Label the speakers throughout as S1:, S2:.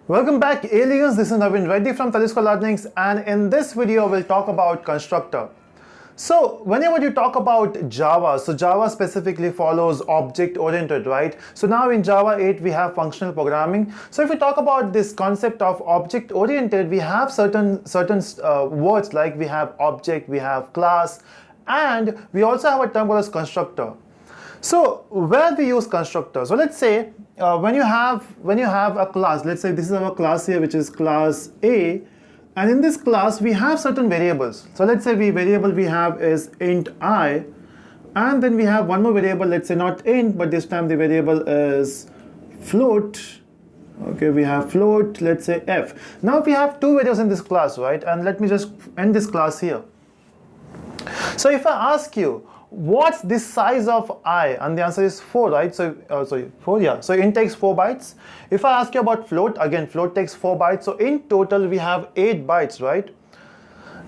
S1: Welcome back aliens, this is Navin Reddy from Telescope Learnings, and in this video we'll talk about constructor. So whenever you talk about Java, so Java specifically follows object oriented, right? So now in Java 8 we have functional programming. So if we talk about this concept of object oriented, we have certain words like we have object, we have class, and we also have a term called as constructor. So where we use constructor, so let's say when you have a class, let's say this is our class here, which is class A, and in this class we have certain variables. So let's say variable we have is int I, and then we have one more variable, let's say not int, but this time the variable is float. Okay, we have float, let's say f. Now we have two variables in this class, right? And let me just end this class here. So if I ask you, what's the size of I? And the answer is 4, right? So, 4, yeah. So int takes 4 bytes. If I ask you about float, again, float takes 4 bytes. So in total, we have 8 bytes, right?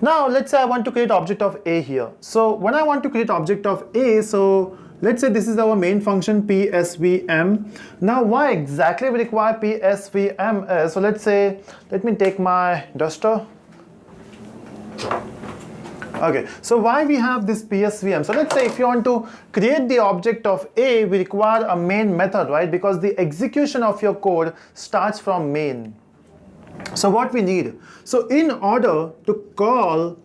S1: Now, let's say I want to create object of A here. So when I want to create object of A, so let's say this is our main function PSVM. Now, why exactly we require PSVM? So let's say, let me take my duster. Okay, so why we have this PSVM? So let's say if you want to create the object of A, we require a main method, right? Because the execution of your code starts from main. So what we need? So in order to call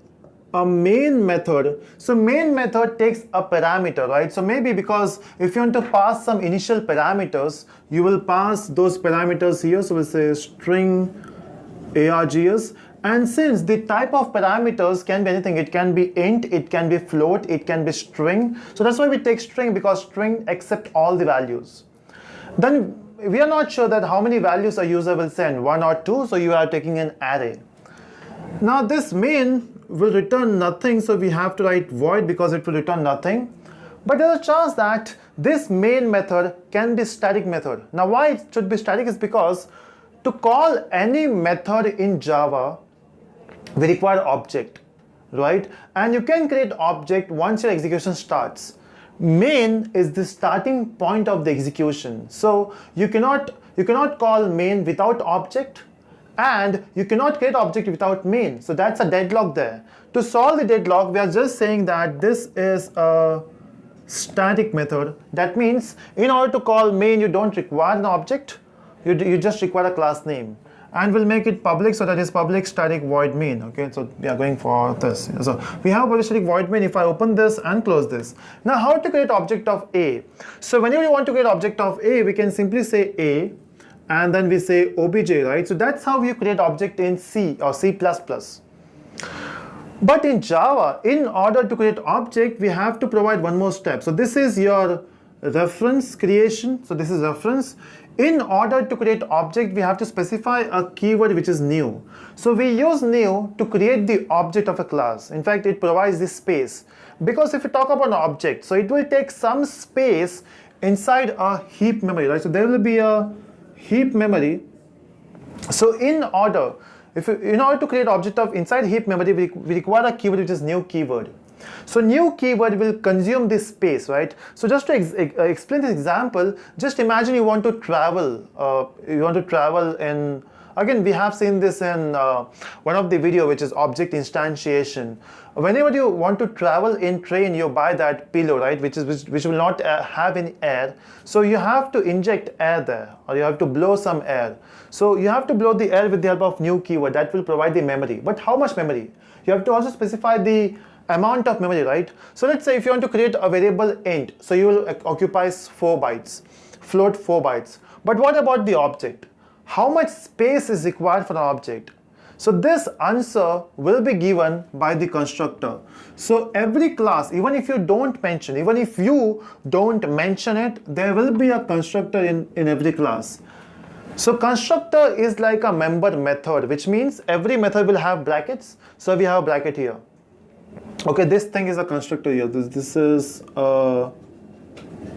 S1: a main method, so main method takes a parameter, right? So maybe because if you want to pass some initial parameters, you will pass those parameters here. So we'll say string args. And since the type of parameters can be anything, it can be int, it can be float, it can be string. So that's why we take string, because string accept all the values. Then we are not sure that how many values a user will send, 1 or 2, so you are taking an array. Now this main will return nothing, so we have to write void because it will return nothing. But there's a chance that this main method can be static method. Now why it should be static is because to call any method in Java, we require object, right? And you can create object once your execution starts. Main is the starting point of the execution. So you cannot call main without object, and you cannot create object without main. So that's a deadlock there. To solve the deadlock, we are just saying that this is a static method. That means in order to call main, you don't require an object, you just require a class name. And we'll make it public, so that is public static void main. Okay, so we are going for this. So we have public static void main. If I open this and close this, now how to create object of A? So whenever you want to create object of A, we can simply say A, and then we say obj, right? So that's how you create object in C or C++. But in Java, in order to create object, we have to provide one more step. So this is your reference creation. So this is reference. In order to create object, we have to specify a keyword which is new. So we use new to create the object of a class. In fact, it provides this space. Because if you talk about an object, so it will take some space inside a heap memory, right? So there will be a heap memory. So in order to create object of inside heap memory, we require a keyword which is new keyword. So new keyword will consume this space, right? So just to explain this example, just imagine you want to travel. In, again, we have seen this in one of the video, which is object instantiation. Whenever you want to travel in train, you buy that pillow, right? Which will not have any air. So you have to inject air there, or you have to blow some air. So you have to blow the air with the help of new keyword that will provide the memory. But how much memory? You have to also specify the amount of memory, right? So let's say if you want to create a variable int, so you will occupy 4 bytes, float 4 bytes. But what about the object? How much space is required for an object? So this answer will be given by the constructor. So every class, even if you don't mention it, there will be a constructor in every class. So constructor is like a member method, which means every method will have brackets. So we have a bracket here. Okay, this thing is a constructor here. This is a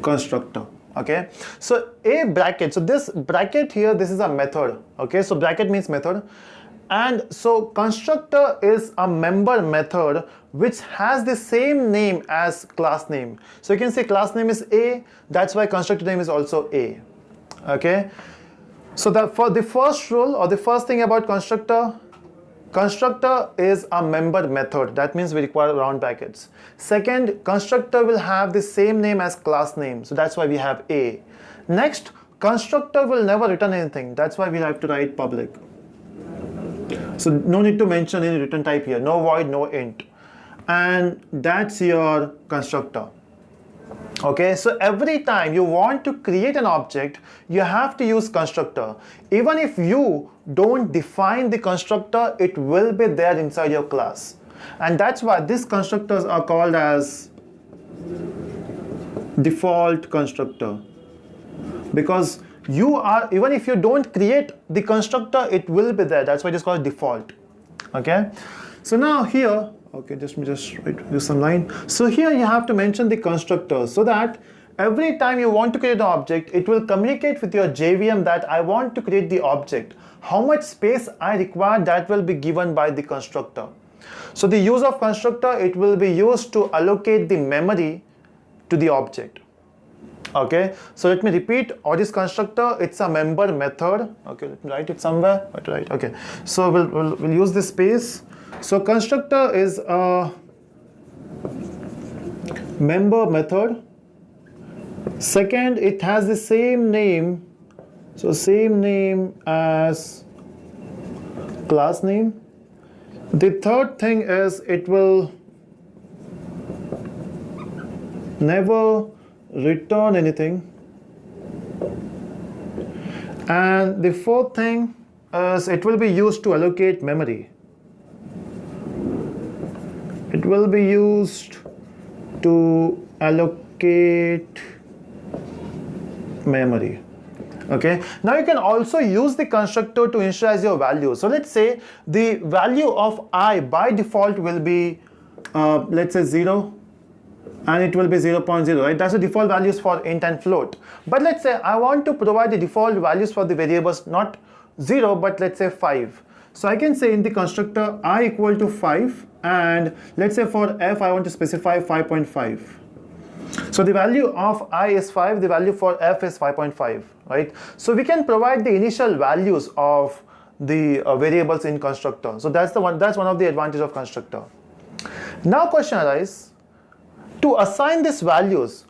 S1: constructor. Okay, so a bracket. So this bracket here, this is a method. Okay, so bracket means method. And so constructor is a member method which has the same name as class name. So you can say class name is A, that's why constructor name is also A. Okay. So for the first rule or the first thing about constructor, constructor is a member method. That means we require round brackets. Second, constructor will have the same name as class name. So that's why we have A. Next, constructor will never return anything. That's why we have to write public. So no need to mention any return type here. No void, no int. And that's your constructor. Okay, so every time you want to create an object, you have to use constructor. Even if you don't define the constructor, it will be there inside your class. And that's why these constructors are called as default constructor. Because you are, even if you don't create the constructor, it will be there. That's why it is called default. Okay, so now here, okay, just use some line. So here you have to mention the constructor so that every time you want to create an object, it will communicate with your JVM that I want to create the object. How much space I require, that will be given by the constructor. So the use of constructor, it will be used to allocate the memory to the object. Okay, so let me repeat, what is constructor? It's a member method. Okay, let me write it somewhere. Right, okay. So we'll use this space. So constructor is a member method. Second, it has the same name. So same name as class name. The third thing is it will never return anything. And the fourth thing is it will be used to allocate memory. It will be used to allocate memory. Okay, now you can also use the constructor to initialize your value. So let's say the value of I by default will be let's say 0, and it will be 0.0, right? That's the default values for int and float. But let's say I want to provide the default values for the variables, not 0, but let's say 5. So I can say in the constructor I equal to 5, and let's say for f I want to specify 5.5. So the value of I is 5, the value for f is 5.5, right? So we can provide the initial values of the variables in constructor. So that's one of the advantages of constructor. Now question arises, to assign these values,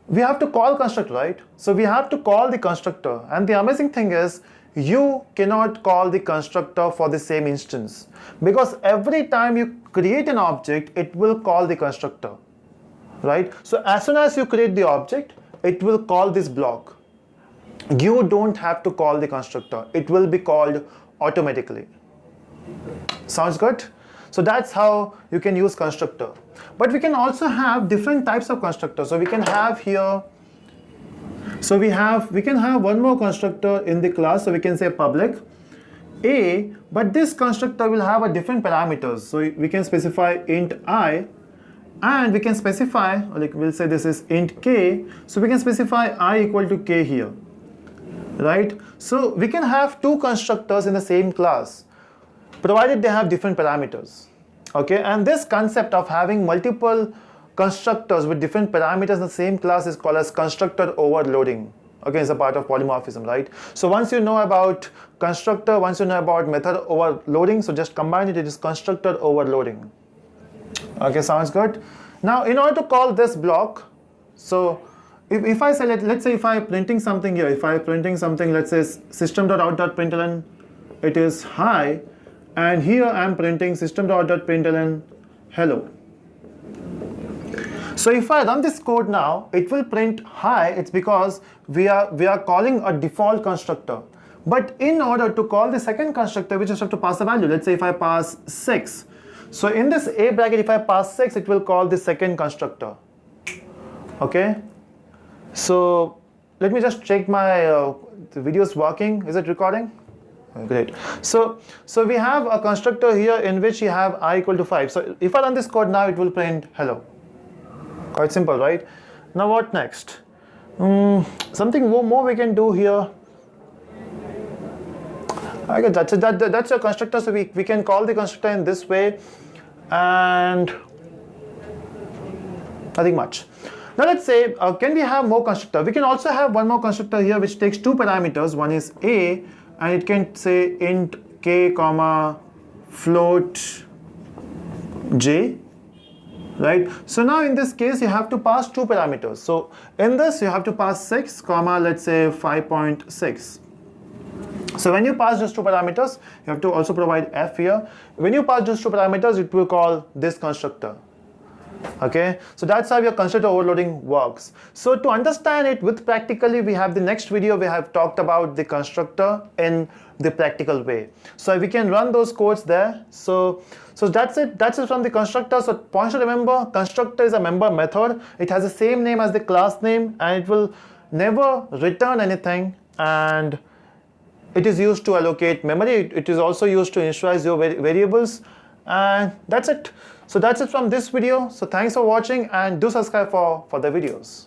S1: we have to call constructor, right? So we have to call the constructor, and the amazing thing is you cannot call the constructor for the same instance, because every time you create an object, it will call the constructor, right? So as soon as you create the object, it will call this block. You don't have to call the constructor. It will be called automatically. Sounds good? So that's how you can use constructor. But we can also have different types of constructors. So we can have here, so we can have one more constructor in the class. So we can say public A, but this constructor will have a different parameters. So we can specify int I, and we can specify, like we'll say this is int k. So we can specify I equal to k here, right? So we can have two constructors in the same class, provided they have different parameters. Okay, and this concept of having multiple constructors with different parameters in the same class is called as constructor overloading. Okay, it's a part of polymorphism, right? So once you know about constructor, once you know about method overloading, so just combine it, it is constructor overloading. Okay, sounds good. Now in order to call this block, so if I say, let's say if I'm printing something here, if I'm printing something, let's say system.out.println, it is hi, and here I'm printing system.out.println hello. So if I run this code now, it will print hi. It's because we are calling a default constructor. But in order to call the second constructor, we just have to pass a value. Let's say if I pass 6. So in this A bracket, if I pass 6, it will call the second constructor. Okay. So let me just check my the video is working. Is it recording? Great. So we have a constructor here in which you have I equal to 5. So if I run this code now, it will print hello. Quite simple, right? Now what next? Something more we can do here. I guess that's your constructor. So we can call the constructor in this way, and nothing much. Now let's say, can we have more constructor? We can also have one more constructor here which takes two parameters. One is a, and it can say int k comma float j, right? So now in this case you have to pass two parameters. So in this you have to pass 6 comma, let's say 5.6. So when you pass just two parameters, you have to also provide f here. When you pass just two parameters, it will call this constructor. Okay, so that's how your constructor overloading works. So to understand it with practically, we have the next video. We have talked about the constructor in the practical way. So we can run those codes there. So that's it. That's it from the constructor. So points to remember, constructor is a member method. It has the same name as the class name, and it will never return anything. And it is used to allocate memory. It is also used to initialize your variables. And that's it. So that's it from this video. So thanks for watching, and do subscribe for further videos.